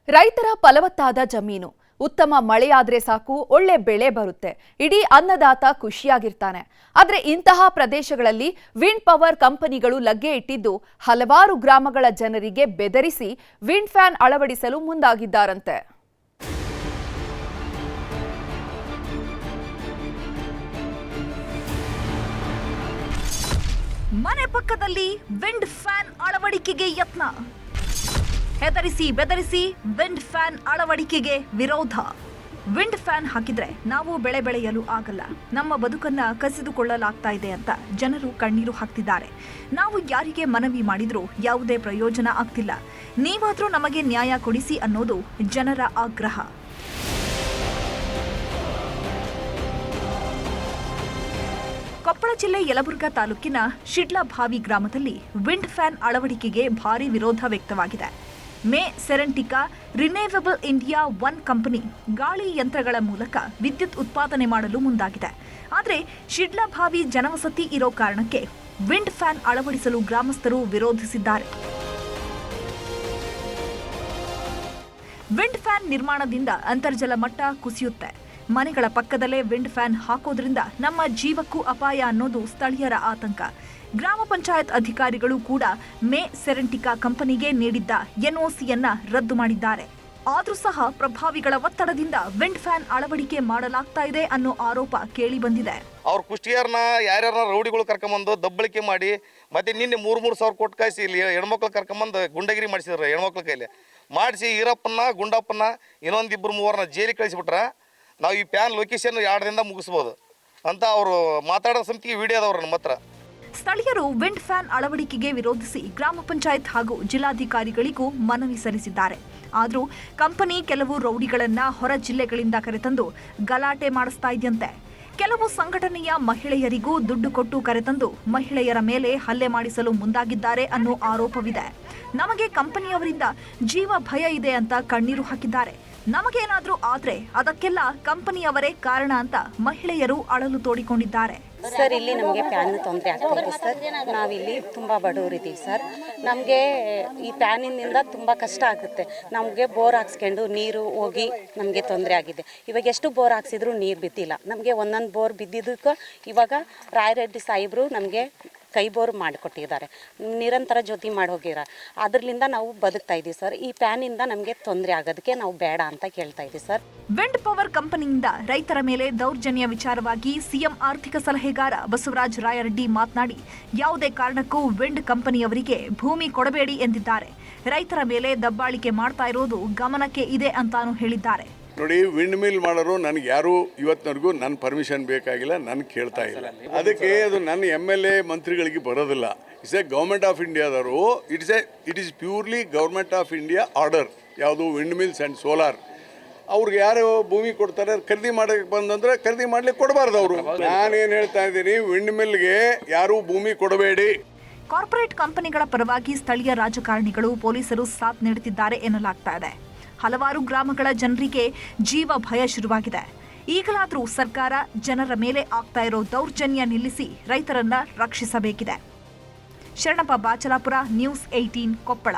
ರೈತರ ಫಲವತ್ತಾದ ಜಮೀನು, ಉತ್ತಮ ಮಳೆಯಾದ್ರೆ ಸಾಕು, ಒಳ್ಳೆ ಬೆಳೆ ಬರುತ್ತೆ, ಇಡೀ ಅನ್ನದಾತ ಖುಷಿಯಾಗಿರ್ತಾನೆ. ಆದ್ರೆ ಇಂತಹ ಪ್ರದೇಶಗಳಲ್ಲಿ ವಿಂಡ್ ಪವರ್ ಕಂಪನಿಗಳು ಲಗ್ಗೆ ಇಟ್ಟಿದ್ದು ಹಲವಾರು ಗ್ರಾಮಗಳ ಜನರಿಗೆ ಬೆದರಿಸಿ ವಿಂಡ್ ಫ್ಯಾನ್ ಅಳವಡಿಸಲು ಮುಂದಾಗಿದ್ದಾರಂತೆ. ಮನೆ ಪಕ್ಕದಲ್ಲಿ ವಿಂಡ್ ಫ್ಯಾನ್ ಅಳವಡಿಕೆಗೆ ಯತ್ನ. ಹೆದರಿಸಿ ಬೆದರಿಸಿ ವಿಂಡ್ ಫ್ಯಾನ್ ಅಳವಡಿಕೆಗೆ ವಿರೋಧ. ವಿಂಡ್ ಫ್ಯಾನ್ ಹಾಕಿದ್ರೆ ನಾವು ಬೆಳೆ ಬೆಳೆಯಲು ಆಗಲ್ಲ, ನಮ್ಮ ಬದುಕನ್ನ ಕಸಿದುಕೊಳ್ಳಲಾಗ್ತಾ ಇದೆ ಅಂತ ಜನರು ಕಣ್ಣೀರು ಹಾಕ್ತಿದ್ದಾರೆ. ನಾವು ಯಾರಿಗೆ ಮನವಿ ಮಾಡಿದ್ರೂ ಯಾವುದೇ ಪ್ರಯೋಜನ ಆಗ್ತಿಲ್ಲ. ನೀವಾದ್ರೂ ನಮಗೆ ನ್ಯಾಯ ಕೊಡಿಸಿ ಅನ್ನೋದು ಜನರ ಆಗ್ರಹ. ಕೊಪ್ಪಳ ಜಿಲ್ಲೆ ಯಲಬುರ್ಗಾ ತಾಲೂಕಿನ ಶಿಡ್ಲಭಾವಿ ಗ್ರಾಮದಲ್ಲಿ ವಿಂಡ್ ಫ್ಯಾನ್ ಅಳವಡಿಕೆಗೆ ಭಾರಿ ವಿರೋಧ ವ್ಯಕ್ತವಾಗಿದೆ. ಮೇ ಸೆರೆಂಟಿಕಾ ರಿನ್ಯೂವೇಬಲ್ ಇಂಡಿಯಾ 1 ಕಂಪನಿ ಗಾಳಿ ಯಂತ್ರಗಳ ಮೂಲಕ ವಿದ್ಯುತ್ ಉತ್ಪಾದನೆ ಮಾಡಲು ಮುಂದಾಗಿದೆ. ಆದರೆ ಶಿಡ್ಲಭಾವಿ ಜನವಸತಿ ಇರೋ ಕಾರಣಕ್ಕೆ ವಿಂಡ್ ಫ್ಯಾನ್ ಅಳವಡಿಸಲು ಗ್ರಾಮಸ್ಥರು ವಿರೋಧಿಸಿದ್ದಾರೆ. ವಿಂಡ್ ಫ್ಯಾನ್ ನಿರ್ಮಾಣದಿಂದ ಅಂತರ್ಜಲ ಮಟ್ಟ ಕುಸಿಯುತ್ತೆ. ಮನೆಗಳ ಪಕ್ಕದಲ್ಲೇ ವಿಂಡ್ ಫ್ಯಾನ್ ಹಾಕೋದ್ರಿಂದ ನಮ್ಮ ಜೀವಕ್ಕೂ ಅಪಾಯ ಅನ್ನೋದು ಸ್ಥಳೀಯರ ಆತಂಕ. ಗ್ರಾಮ ಪಂಚಾಯತ್ ಅಧಿಕಾರಿಗಳು ಕೂಡ ಮೇ ಸೆರೆಂಟಿಕಾ ಕಂಪನಿಗೆ ನೀಡಿದ್ದ ಎನ್ಒಸಿಯನ್ನ ರದ್ದು ಮಾಡಿದ್ದಾರೆ. ಆದ್ರೂ ಸಹ ಪ್ರಭಾವಿಗಳ ಒತ್ತಡದಿಂದ ವಿಂಡ್ ಫ್ಯಾನ್ ಅಳವಡಿಕೆ ಮಾಡಲಾಗ್ತಾ ಇದೆ ಅನ್ನೋ ಆರೋಪ ಕೇಳಿ ಬಂದಿದೆ. ಅವ್ರ ಕುಷ್ಟಿಯಾರನ್ನ ಯಾರ್ಯಾರ ರೌಡಿಗಳು ಕರ್ಕೊಂಬಂದು ದಬ್ಬಳಿಕೆ ಮಾಡಿ ಮತ್ತೆ ನಿನ್ನೆ 3,000 ಕೊಟ್ಟು ಕಾಯಿಸಿ ಇಲ್ಲಿ ಹೆಣ್ಮಕ್ಳು ಕರ್ಕೊಂಬಂದು ಗುಂಡಗಿರಿ ಮಾಡಿಸಿದ್ರು. ಹೆಣ್ಮಕ್ಳ ಕೈಲಿ ಮಾಡಿಸಿ ಈರಪ್ಪನ ಗುಂಡಪ್ಪನ ಇನ್ನೊಂದಿಬ್ಬರು ಮೂವರನ್ನ ಜೈಲಿಗೆ ಕಳಿಸಿಬಿಟ್ರ ನಾವು ಈ ಪ್ಯಾನ್ ಲೊಕೇಶನ್ 2 ದಿನದ ಮುಗಿಸ್ಬೋದು ಅಂತ ಅವರು ಮಾತಾಡೋ ಸಮಿತಿಗೆ ವಿಡಿಯೋದವ್ರು ನಮ್ಮ ಹತ್ರ. ಸ್ಥಳೀಯರು ವಿಂಡ್ ಫ್ಯಾನ್ ಅಳವಡಿಕೆಗೆ ವಿರೋಧಿಸಿ ಗ್ರಾಮ ಪಂಚಾಯತ್ ಹಾಗೂ ಜಿಲ್ಲಾಧಿಕಾರಿಗಳಿಗೂ ಮನವಿ ಸಲ್ಲಿಸಿದ್ದಾರೆ. ಆದರೂ ಕಂಪನಿ ಕೆಲವು ರೌಡಿಗಳನ್ನ ಹೊರ ಜಿಲ್ಲೆಗಳಿಂದ ಕರೆತಂದು ಗಲಾಟೆ ಮಾಡಿಸ್ತಾ ಇದೆಯಂತೆ. ಕೆಲವು ಸಂಘಟನೆಯ ಮಹಿಳೆಯರಿಗೂ ದುಡ್ಡು ಕೊಟ್ಟು ಕರೆತಂದು ಮಹಿಳೆಯರ ಮೇಲೆ ಹಲ್ಲೆ ಮಾಡಿಸಲು ಮುಂದಾಗಿದ್ದಾರೆ ಅನ್ನೋ ಆರೋಪವಿದೆ. ನಮಗೆ ಕಂಪನಿಯವರಿಂದ ಜೀವ ಭಯ ಇದೆ ಅಂತ ಕಣ್ಣೀರು ಹಾಕಿದ್ದಾರೆ. ನಮಗೇನಾದ್ರೂ ಆದ್ರೆ ಅದಕ್ಕೆಲ್ಲ ಕಂಪನಿಯವರೇ ಕಾರಣ ಅಂತ ಮಹಿಳೆಯರು ಅಳಲು ತೋಡಿಕೊಂಡಿದ್ದಾರೆ. ಸರ್, ಇಲ್ಲಿ ನಮಗೆ ಫ್ಯಾನ್ ತೊಂದರೆ ಆಗ್ತಾ ಇದೆ ಸರ್. ನಾವಿಲ್ಲಿ ತುಂಬ ಬಡವರಿದ್ದೀವಿ ಸರ್. ನಮಗೆ ಈ ಫ್ಯಾನಿನಿಂದ ತುಂಬ ಕಷ್ಟ ಆಗುತ್ತೆ. ನಮಗೆ ಬೋರ್ ಹಾಕ್ಸ್ಕೊಂಡು ನೀರು ಹೋಗಿ ನಮಗೆ ತೊಂದರೆ ಆಗಿದೆ. ಇವಾಗ ಎಷ್ಟು ಬೋರ್ ಹಾಕ್ಸಿದ್ರು ನೀರು ಬಿದ್ದಿಲ್ಲ. ನಮಗೆ ಒಂದೊಂದು ಬೋರ್ ಬಿದ್ದಿದ್ದಕ್ಕೆ ಇವಾಗ ರಾಯರೆಡ್ಡಿ ಸಾಹೇಬರು ನಮಗೆ ಕೈ ಬೋರ್ ಮಾಡಿಕೊಟ್ಟಿದ್ದಾರೆ. ನಿರಂತರ ಜ್ಯೋತಿ ಮಾಡಿ ಹೋಗಿರ ಅದರಿಂದ ನಾವು ಬದುಕ್ತಾ ಇದ್ದೀವಿ ಸರ್. ಈ ಫ್ಯಾನಿಂದ ನಮಗೆ ತೊಂದರೆ ಆಗೋದಕ್ಕೆ ನಾವು ಬೇಡ ಅಂತ ಕೇಳ್ತಾ ಇದ್ದೀವಿ ಸರ್. ವಿಂಡ್ ಪವರ್ ಕಂಪನಿಯಿಂದ ರೈತರ ಮೇಲೆ ದೌರ್ಜನ್ಯ ವಿಚಾರವಾಗಿ ಸಿಎಂ ಆರ್ಥಿಕ ಸಲಹೆಗಾರ ಬಸವರಾಜ ರಾಯರೆಡ್ಡಿ ಮಾತನಾಡಿ ಯಾವುದೇ ಕಾರಣಕ್ಕೂ ವಿಂಡ್ ಕಂಪನಿಯವರಿಗೆ ಭೂಮಿ ಕೊಡಬೇಡಿ ಎಂದಿದ್ದಾರೆ. ರೈತರ ಮೇಲೆ ದಬ್ಬಾಳಿಕೆ ಮಾಡ್ತಾ ಇರೋದು ಗಮನಕ್ಕೆ ಇದೆ ಅಂತಾನು ಹೇಳಿದ್ದಾರೆ. ನೋಡಿ, ವಿಂಡ್ ಮಿಲ್ ಮಾಡೋರು ನನಗೆ ಯಾರು ಇವತ್ತಿನವರೆಗೂ ನನ್ನ ಪರ್ಮಿಷನ್ ಬೇಕಾಗಿಲ್ಲ, ನನಗೆ ಕೇಳ್ತಾ ಇಲ್ಲ. ಅದಕ್ಕೆ ಅದು ನನ್ನ MLA ಮಂತ್ರಿಗಳಿಗೆ ಬರೋದಿಲ್ಲ. ಇಟ್ಸ್ ಎ ಗೌರ್ಮೆಂಟ್ ಆಫ್ ಇಂಡಿಯಾದವರು. It is purely government of India order. ಯಾವುದು ವಿಂಡ್ ಮಿಲ್ಸ್ ಆ್ಯಂಡ್ ಸೋಲಾರ್ ಅವ್ರಿಗೆ ಯಾರು ಭೂಮಿ ಕೊಡ್ತಾರೆ ಖರೀದಿ ಮಾಡೋಕ್ಕೆ ಬಂದಂದ್ರೆ ಖರೀದಿ ಮಾಡ್ಲಿಕ್ಕೆ ಕೊಡಬಾರ್ದು ಅವರು. ನಾನೇನು ಹೇಳ್ತಾ ಇದ್ದೀನಿ, ವಿಂಡ್ ಮಿಲ್ಗೆ ಯಾರು ಭೂಮಿ ಕೊಡಬೇಡಿ. ಕಾರ್ಪೊರೇಟ್ ಕಂಪನಿಗಳ ಪರವಾಗಿ ಸ್ಥಳೀಯ ರಾಜಕಾರಣಿಗಳು ಪೊಲೀಸರು ಸಾಥ್ ನೀಡುತ್ತಿದ್ದಾರೆ ಎನ್ನಲಾಗ್ತಾ ಇದೆ. ಹಲವಾರು ಗ್ರಾಮಗಳ ಜನರಿಗೆ ಜೀವ ಭಯ ಶುರುವಾಗಿದೆ. ಈಗಲಾದರೂ ಸರ್ಕಾರ ಜನರ ಮೇಲೆ ಆಗ್ತಾ ಇರೋ ದೌರ್ಜನ್ಯ ನಿಲ್ಲಿಸಿ ರೈತರನ್ನ ರಕ್ಷಿಸಬೇಕಿದೆ. ಶರಣಪ್ಪ ಬಾಚಲಾಪುರ, ನ್ಯೂಸ್ 18 ಕೊಪ್ಪಳ.